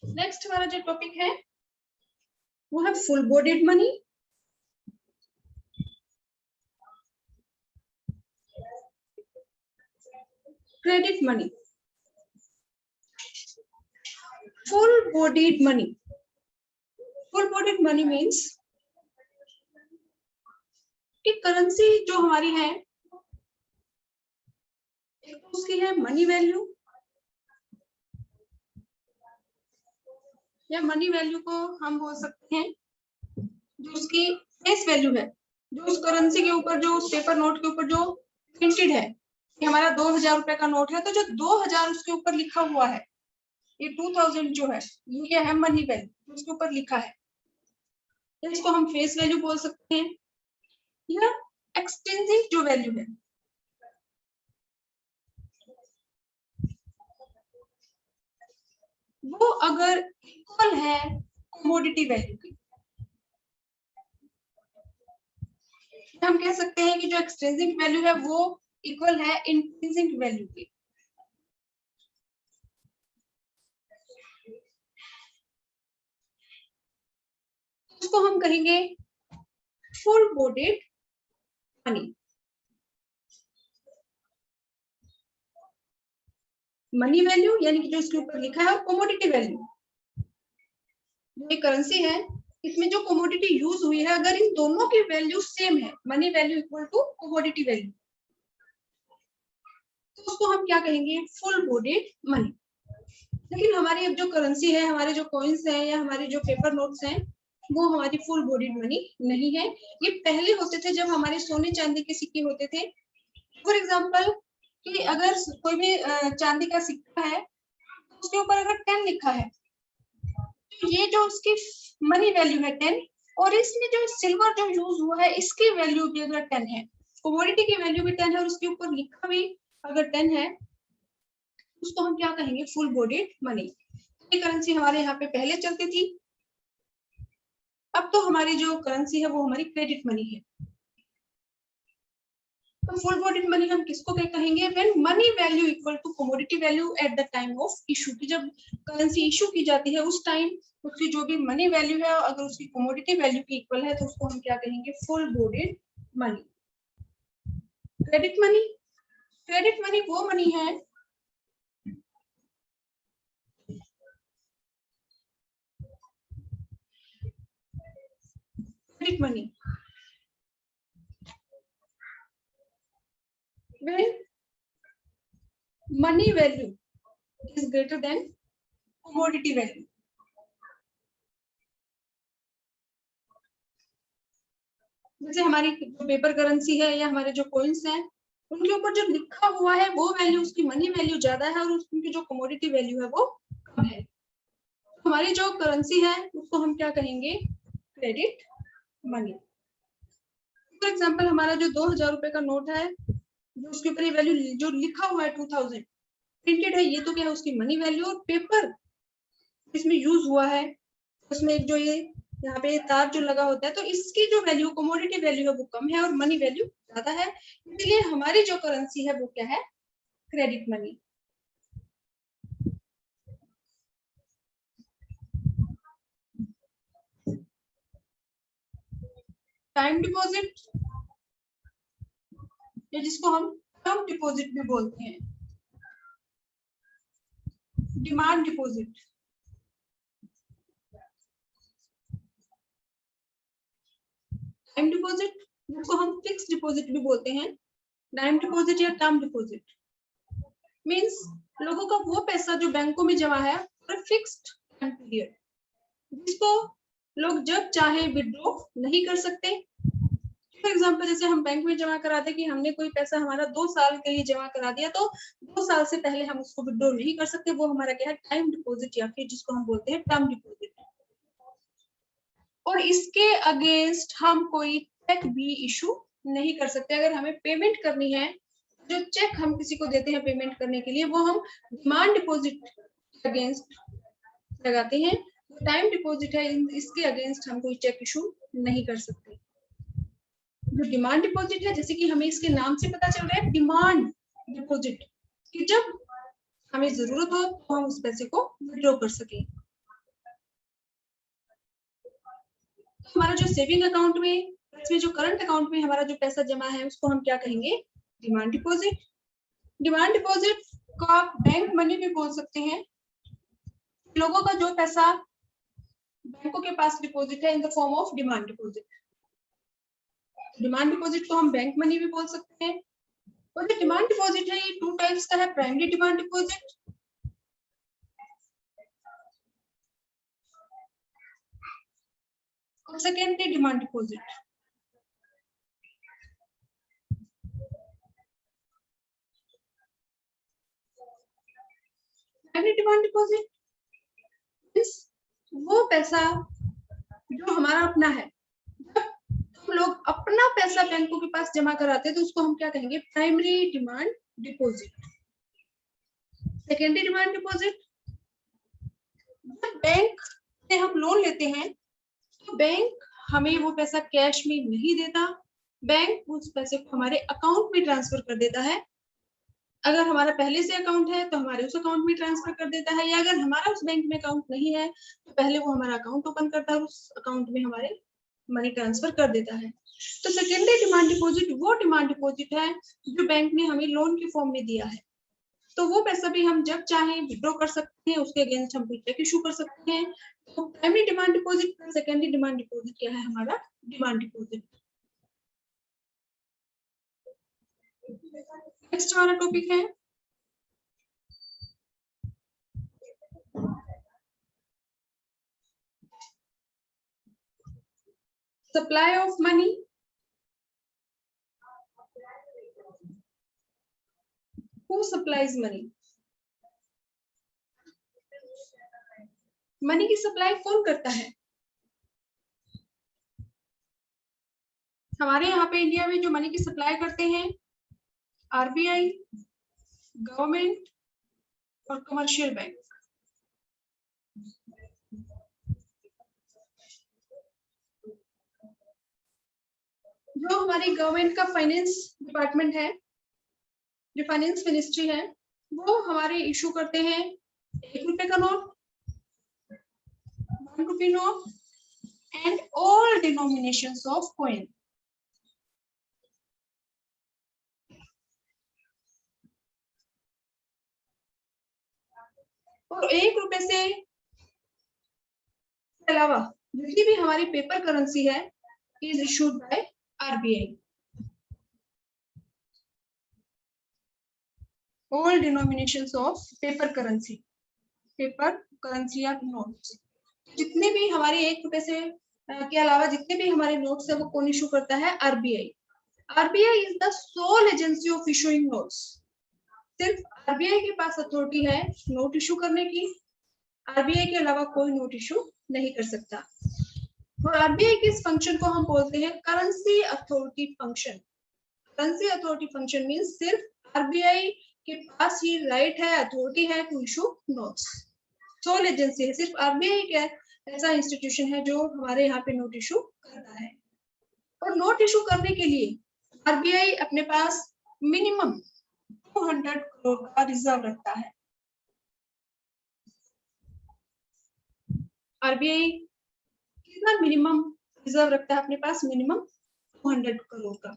Next हमारा जो topic है वो है full bodied money, credit money. Full bodied money, full bodied money means कि करेंसी जो हमारी है, एक तो उसकी है मनी वैल्यू, या मनी वैल्यू को हम बोल सकते हैं जो उसकी फेस वैल्यू है, जो उस करेंसी के ऊपर, जो उस पेपर नोट के ऊपर जो प्रिंटेड है। कि हमारा 2000 रुपए का नोट है तो जो 2000 उसके ऊपर लिखा हुआ है, ये 2000 जो है ये क्या है, मनी वैल्यू उसके ऊपर लिखा है, तो इसको हम फेस वैल्यू बोल सकते हैं। या एक्सटेंसिव जो वैल्यू है, वो अगर इक्वल है कमोडिटी वैल्यू की, हम कह सकते हैं कि जो एक्सटेंसिव वैल्यू है वो इक्वल है इंट्रिंसिक वैल्यू की। उसको हम कहेंगे full bodied money. Money value यानी कि जो इसके ऊपर लिखा है, कमोडिटी वैल्यू, ये करेंसी है, इसमें जो कमोडिटी यूज हुई है, अगर इन दोनों की वैल्यू सेम है, money value equal to commodity value, तो उसको हम क्या कहेंगे, फुल बॉडीड मनी। लेकिन हमारी अब जो करेंसी है, हमारे जो कॉइन्स हैं या हमारे जो पेपर नोट्स हैं, वो हमारी फुल बॉडीड मनी नहीं है। ये पहले होते थे जब हमारे सोने चांदी के सिक्के होते थे। फॉर एग्जाम्पल कि अगर कोई भी चांदी का सिक्का है, उसके ऊपर अगर 10 लिखा है, तो ये जो उसकी मनी वैल्यू है 10, और इसमें जो सिल्वर जो यूज हुआ है इसकी वैल्यू भी अगर 10 है, कमोडिटी की वैल्यू भी 10 है और उसके ऊपर लिखा भी अगर 10 है, उसको हम क्या कहेंगे, फुल बॉडीड मनी। ये करेंसी हमारे यहाँ पे पहले चलती थी। अब तो हमारी जो करेंसी है वो हमारी क्रेडिट मनी है। तो फुल बॉडीड मनी हम किसको कहेंगे, when money value equal to commodity value at the time of issue, की जब करेंसी इशू की जाती है उस टाइम उसकी जो भी मनी वैल्यू है अगर उसकी कमोडिटी वैल्यू की इक्वल है, तो उसको हम क्या कहेंगे, full bodied money. Credit money, credit money वो मनी है credit money when money value is greater than commodity value। जैसे हमारी पेपर करेंसी है या हमारे जो कॉइन्स हैं, उनके ऊपर जो लिखा हुआ है वो वैल्यू, उसकी मनी वैल्यू ज्यादा है और उनकी जो कमोडिटी वैल्यू है वो कम है। हमारी जो करेंसी है उसको हम क्या कहेंगे, क्रेडिट मनी। फॉर एग्जांपल हमारा जो 2000 रुपए का नोट है, जो उसके ऊपर ये वैल्यू जो लिखा हुआ है 2000 प्रिंटेड है, ये तो क्या है उसकी मनी वैल्यू, और पेपर इसमें यूज हुआ है उसमें जो ये यहाँ पे तार जो लगा होता है, तो इसकी जो वैल्यू कमोडिटी वैल्यू है वो कम है और मनी वैल्यू ज्यादा है, इसलिए हमारी जो करेंसी है वो क्या है, क्रेडिट मनी। टाइम डिपॉजिट, जिसको हम टर्म डिपॉजिट भी बोलते हैं, डिमांड डिपॉजिट, टाइम डिपॉजिट जिसको हम फिक्स डिपॉजिट भी बोलते हैं, टाइम डिपॉजिट या टर्म डिपॉजिट मींस लोगों का वो पैसा जो बैंकों में जमा है फॉर फिक्स्ड टाइम पीरियड, जिसको लोग जब चाहे विड्रॉ नहीं कर सकते। फॉर एग्जाम्पल जैसे हम बैंक में जमा कराते कि हमने कोई पैसा हमारा 2 साल के लिए जमा करा दिया, तो 2 साल से पहले हम उसको विड्रॉ नहीं कर सकते, वो हमारा क्या है, टाइम डिपॉजिट या फिर जिसको हम बोलते हैं टर्म डिपॉजिट। और इसके अगेंस्ट हम कोई चेक भी इशू नहीं कर सकते। अगर हमें पेमेंट करनी है, जो चेक हम किसी को देते हैं पेमेंट करने के लिए, वो हम डिमांड डिपॉजिट अगेंस्ट लगाते हैं। टाइम डिपॉजिट है, इसके अगेंस्ट हम कोई चेक इशू नहीं कर सकते। जो डिमांड डिपॉजिट है, जैसे कि हमें इसके नाम से पता चल रहा है डिमांड डिपॉजिट, कि जब हमें जरूरत हो तो हम उस पैसे को विड्रॉ कर सकें। हमारा जो सेविंग अकाउंट में, इसमें जो करंट अकाउंट में हमारा जो पैसा जमा है उसको हम क्या कहेंगे, डिमांड डिपॉजिट। डिमांड डिपॉजिट को आप बैंक मनी भी बोल सकते हैं। लोगों का जो पैसा बैंकों के पास डिपॉजिट है in the form of demand deposit. Demand deposit को हम बैंक मनी भी बोल सकते हैं। और जो डिमांड डिपॉजिट है ये 2 टाइप्स का है, प्राइमरी डिमांड डिपॉजिट और secondary demand deposit. Primary demand deposit वो पैसा जो हमारा अपना है, हम लोग अपना पैसा बैंकों के पास जमा कराते हैं तो उसको हम क्या कहेंगे, primary demand deposit. Secondary demand deposit, जब बैंक से हम लोन लेते हैं तो बैंक हमें वो पैसा कैश में नहीं देता, बैंक उस पैसे को हमारे अकाउंट में ट्रांसफर कर देता है। अगर हमारा पहले से अकाउंट है तो हमारे उस अकाउंट में ट्रांसफर कर देता है, या अगर हमारा उस बैंक में अकाउंट नहीं है तो पहले वो हमारा अकाउंट ओपन करता है, उस अकाउंट में हमारे मनी ट्रांसफर कर देता है। तो सेकेंडरी डिमांड डिपॉजिट वो डिमांड डिपॉजिट है जो बैंक ने हमें लोन के फॉर्म में दिया है, तो वो पैसा भी हम जब चाहें विड्रॉ कर सकते हैं, उसके अगेंस्ट हम चेक इशू कर सकते हैं। तो primary demand deposit, secondary demand deposit क्या है, हमारा डिमांड डिपॉजिट। नेक्स्ट हमारा टॉपिक है supply of money. Who supplies money? Money की सप्लाई कौन करता है? हमारे यहाँ पे इंडिया में जो मनी की सप्लाई करते हैं आरबीआई, गवर्नमेंट और कमर्शियल बैंक। जो हमारी गवर्नमेंट का फाइनेंस डिपार्टमेंट है, जो फाइनेंस मिनिस्ट्री है, वो हमारे इशू करते हैं 1 रुपए का नोट, 1 रुपए note and all denominations of coin. और 1 रुपए से अलावा जितनी भी हमारी पेपर करेंसी है is issued by RBI. All denominations of paper currency या नोट्स, जितने भी हमारे 1 रुपए से के अलावा जितने भी हमारे नोट्स है वो कौन इशू करता है, RBI. RBI is the sole agency of issuing notes. सिर्फ आरबीआई के पास अथॉरिटी है नोट इशू करने की, आरबीआई के अलावा कोई नोट इशू नहीं कर सकता। और आरबीआई के इस फंक्शन को हम बोलते हैं currency authority function. Currency authority function means सिर्फ आरबीआई के पास ही राइट है, अथॉरिटी है to issue notes. Sole agency है, सिर्फ आरबीआई का ऐसा इंस्टीट्यूशन है जो हमारे यहाँ पे नोट इशू करता है। और नोट इशू करने के लिए आरबीआई अपने पास मिनिमम 200 करोड़ का रिजर्व रखता है। आरबीआई कितना मिनिमम रिजर्व रखता है अपने पास, मिनिमम 200 करोड़ का।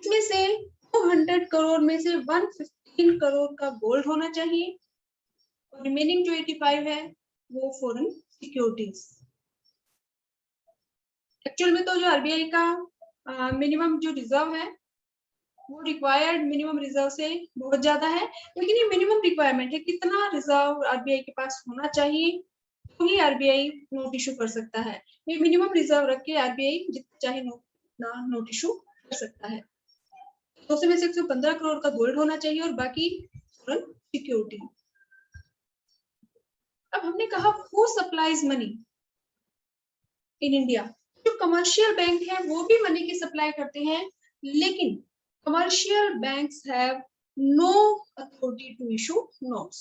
इसमें से 200 करोड़ में से 115 करोड़ का गोल्ड होना चाहिए और रिमेनिंग जो 85 है वो फॉरेन सिक्योरिटीज। एक्चुअल में तो जो आरबीआई का मिनिमम जो रिजर्व है वो रिक्वायर्ड मिनिमम रिजर्व से बहुत ज्यादा है, लेकिन ये मिनिमम रिक्वायरमेंट है, कितना रिजर्व आरबीआई के पास होना चाहिए तो ही आरबीआई नोट इशू कर सकता है। ये मिनिमम रिजर्व रख के आरबीआई जितना चाहे नोट इशू कर सकता है। तो उसमें से 115 करोड़ का गोल्ड होना चाहिए और बाकी फॉरेन सिक्योरिटी। अब हमने कहा who supplies money in India. जो कमर्शियल बैंक है वो भी मनी की सप्लाई करते हैं, लेकिन commercial banks have no authority to issue notes.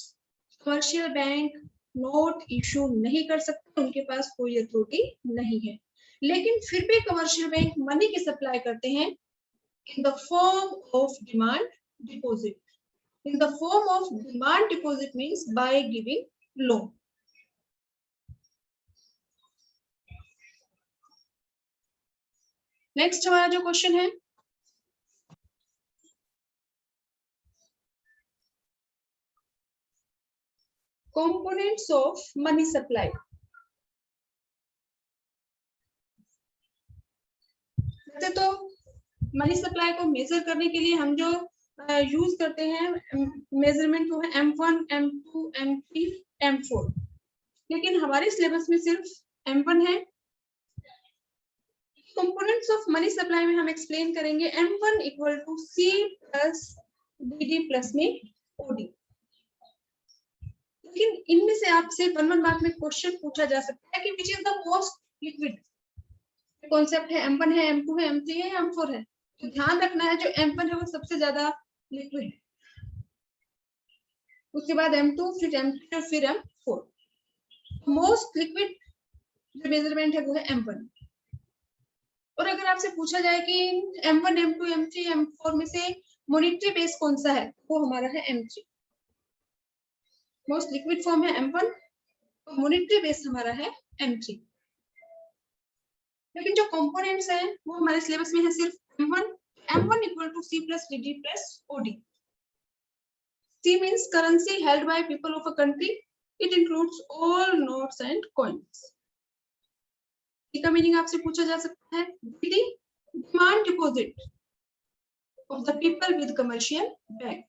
Commercial bank note issue नहीं कर सकते, उनके पास कोई अथॉरिटी नहीं है। लेकिन फिर भी कमर्शियल बैंक मनी की सप्लाई करते हैं in the form of demand deposit. In the form of demand deposit means by giving loan. Next हमारा जो क्वेश्चन है, कंपोनेंट्स ऑफ मनी सप्लाई। वैसे तो मनी सप्लाई को मेजर करने के लिए हम जो यूज करते हैं मेजरमेंट वो है M1, M2, M3, M4, लेकिन हमारे सिलेबस में सिर्फ M1 है। कंपोनेंट्स ऑफ मनी सप्लाई में हम एक्सप्लेन करेंगे M1 equal to C plus DD plus में OD। लेकिन इनमें से आपसे 1 मार्क में क्वेश्चन पूछा जा सकता है कि which is the most liquid. Concept है M1 है, M2 है, M3 है, M4 है। तो ध्यान रखना है जो M1 है वो सबसे ज्यादा लिक्विड है, उसके बाद M2, फिर M3 और फिर M4। मोस्ट लिक्विड जो मेजरमेंट है वो है M1। और अगर आपसे पूछा जाए कि M1, M2, M3, M4 में से मॉनेटरी बेस कौन सा है, वो हमारा है M3। मोस्ट लिक्विड फॉर्म है M1 और मॉनेटरी बेस हमारा है M3। लेकिन जो कंपोनेंट्स हैं वो हमारे सिलेबस में है सिर्फ M1। M1 equal to C plus DD plus OD। C means currency held by people of a country. It includes all notes and coins. C का मीनिंग आपसे पूछा जा सकता है DD demand deposit of the people with commercial bank.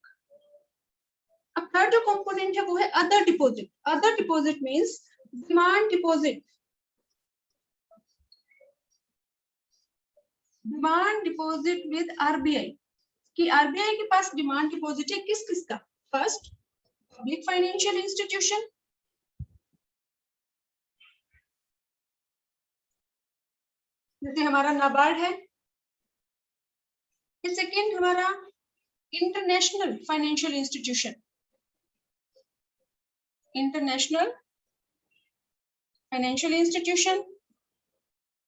अब third जो component है वो है other deposit. Other deposit means demand deposit. Demand deposit with RBI कि RBI के पास डिमांड डिपॉजिट है किस किस का। फर्स्ट, पब्लिक फाइनेंशियल इंस्टीट्यूशन, जैसे हमारा नाबार्ड है। सेकेंड हमारा international financial institution, international financial institution.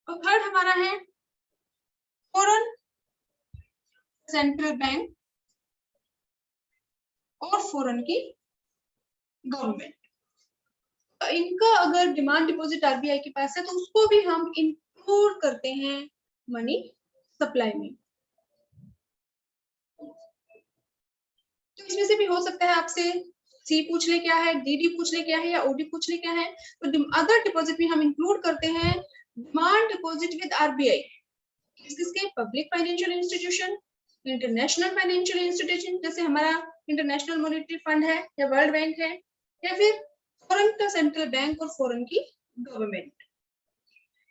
और थर्ड हमारा है फॉरेन सेंट्रल बैंक और फॉरेन की गवर्नमेंट। इनका अगर डिमांड डिपॉजिट RBI के पास है तो उसको भी हम इंक्लूड करते हैं मनी सप्लाई में। तो इसमें से भी हो सकता है आपसे C पूछ ले क्या है, DD पूछ ले क्या है, या OD पूछ ले क्या है। तो अदर डिपॉजिट में हम इंक्लूड करते हैं डिमांड डिपॉजिट विद RBI किसके, public financial institution, international financial institution, जैसे हमारा इंटरनेशनल मॉनेटरी फंड है या वर्ल्ड बैंक है, या फिर फॉरेन का सेंट्रल बैंक और फॉरेन की गवर्नमेंट।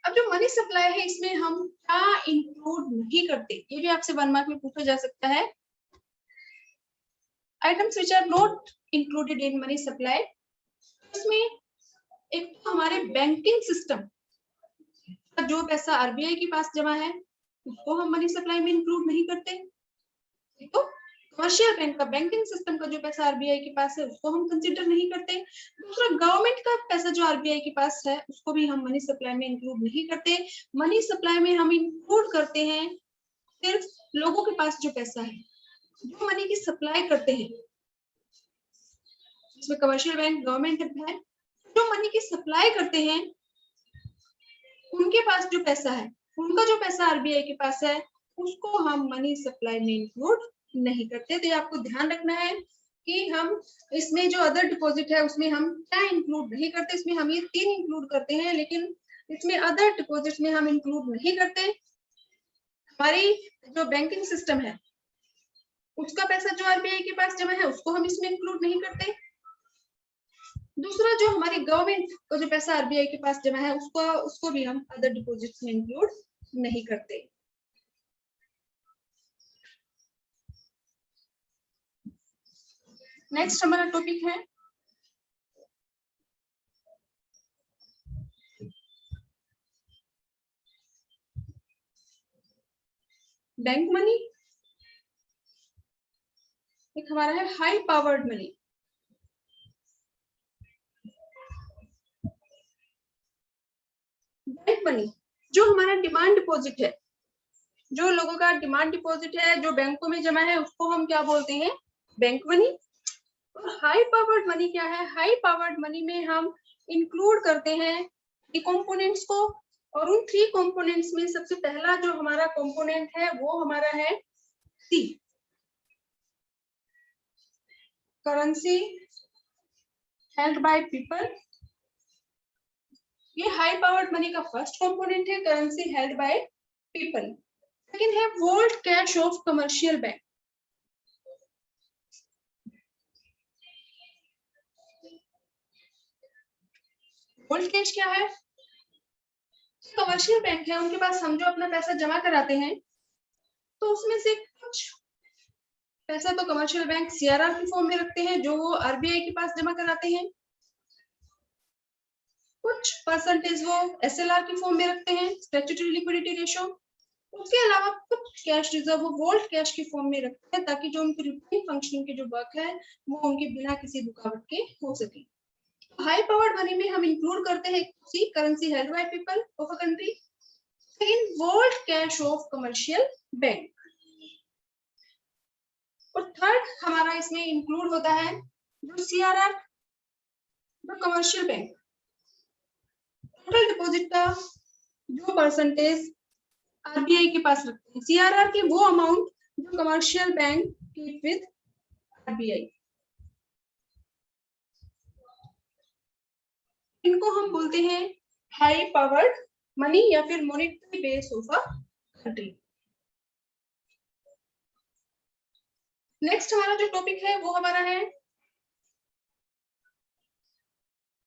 अब जो मनी सप्लाई है इसमें हम क्या इंक्लूड नहीं करते, ये भी आपसे 1 मार्क में पूछा जा सकता है। Items which are not included in money supply, इसमें एक तो हमारे बैंकिंग सिस्टम का जो पैसा RBI के पास जमा है उसको हम मनी सप्लाई में इंक्लूड नहीं करते। तो कमर्शियल बैंक का बैंकिंग सिस्टम का जो पैसा RBI के पास है उसको हम कंसीडर नहीं करते। दूसरा, गवर्नमेंट का पैसा जो RBI के पास है उसको भी हम मनी सप्लाई में इंक्लूड नहीं करते। मनी सप्लाई में हम इंक्लूड करते हैं सिर्फ लोगों के पास जो पैसा है, जो मनी की सप्लाई करते हैं, इसमें कमर्शियल बैंक गवर्नमेंट है, जो मनी की सप्लाई करते हैं उनके पास जो पैसा है, उनका जो पैसा RBI के पास है उसको हम मनी सप्लाई में इंक्लूड नहीं करते। तो ये आपको ध्यान रखना है कि हम इसमें जो अदर डिपॉजिट है उसमें हम क्या इंक्लूड नहीं करते। इसमें हम ये 3 इंक्लूड करते हैं, लेकिन इसमें अदर डिपॉजिट में हम इंक्लूड नहीं करते। हमारी जो बैंकिंग सिस्टम है उसका पैसा जो RBI के पास जमा है उसको हम इसमें इंक्लूड नहीं करते। दूसरा, जो हमारी गवर्नमेंट का जो पैसा RBI के पास जमा है उसको भी हम अदर डिपॉजिट्स में इंक्लूड नहीं करते। नेक्स्ट हमारा टॉपिक है बैंक मनी। एक हमारा है high powered money. Bank money जो हमारा डिमांड डिपॉजिट है, जो लोगों का डिमांड डिपॉजिट है जो बैंकों में जमा है उसको हम क्या बोलते हैं, बैंक मनी। और हाई पावर्ड मनी क्या है, हाई पावर्ड मनी में हम इंक्लूड करते हैं कंपोनेंट्स को और उन 3 कंपोनेंट्स में सबसे पहला जो हमारा कंपोनेंट है वो हमारा है C, currency held by people. ये हाई पावर्ड मनी का फर्स्ट कंपोनेंट है, currency held by people. Second है vault cash of commercial bank. Vault cash क्या है? कमर्शियल बैंक है, उनके पास हम जो अपना पैसा जमा कराते हैं तो उसमें से कुछ पैसा तो कमर्शियल बैंक सीआरआर की फॉर्म में रखते हैं जो वो आरबीआई के पास जमा कराते हैं, कुछ परसेंटेज वो एसएलआर की फॉर्म में रखते हैं, स्टैट्यूटरी लिक्विडिटी रेशियो। उसके अलावा कुछ कैश रिजर्व वो वोल्ट कैश की फॉर्म में रखते हैं ताकि जो उनके रूटीन फंक्शनिंग के जो वर्क है वो उनके बिना किसी रुकावट के हो सके। हाई पावर्ड मनी में हम इंक्लूड करते हैं C, currency held by people of a country. Second vault cash of commercial bank. और थर्ड हमारा इसमें इंक्लूड होता है जो सीआरआर, जो कमर्शियल बैंक टोटल डिपॉजिट का जो परसेंटेज आरबीआई के पास रखते हैं, सीआरआर की वो अमाउंट जो commercial bank keep with RBI. इनको हम बोलते हैं हाई पावर्ड मनी या फिर monetary base of a country. Next हमारा जो टॉपिक है वो हमारा है